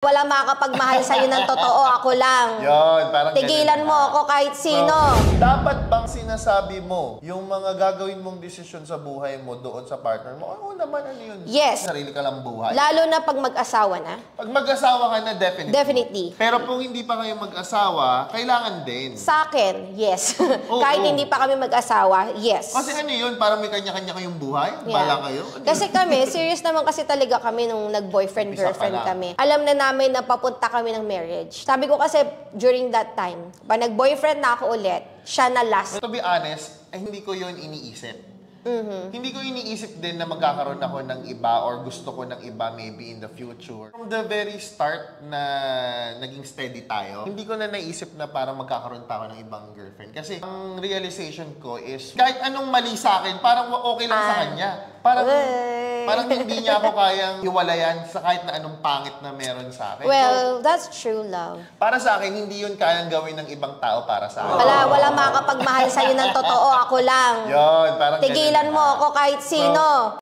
Wala makakapagmahal sa'yo ng totoo, ako lang. Yun, parang tigilan mo ako kahit sino. So, dapat bang sinasabi mo yung mga gagawin mong desisyon sa buhay mo doon sa partner mo? Oo naman, ano yun? Yes. Sarili ka lang buhay. Lalo na pag mag-asawa na. Pag mag-asawa ka na, definitely. Definitely. Pero kung hindi pa kayo mag-asawa, kailangan din. Sa akin, yes. Oo, kahit oo. hindi pa kami mag-asawa, yes. Kasi ano yun? Parang may kanya-kanya kayong buhay? Yeah. Bala kayo? Ano Kasi kami, serious naman kasi talaga kami nung nag-boyfriend-girlfriend Umpisa pa kami. lang. Alam na namin na papunta kami ng marriage. Sabi ko kasi during that time, pag nag-boyfriend na ako ulit, siya na last. To be honest, ay hindi ko yun iniisip. Hindi ko iniisip din na magkakaroon ako ng iba or gusto ko ng iba maybe in the future. From the very start na naging steady tayo, hindi ko na naisip na parang magkakaroon pa ako ng ibang girlfriend. Kasi ang realization ko is kahit anong mali sa akin, parang okay lang sa kanya. Parang hindi niya ako kayang iwalayan sa kahit na anong pangit na meron sa akin. Well, that's true love. Para sa akin, hindi yun kayang gawin ng ibang tao para sa akin. Wala makakapagmahal sa'yo ng totoo, ako lang. Yun, parang Tigilan mo ako kahit sino.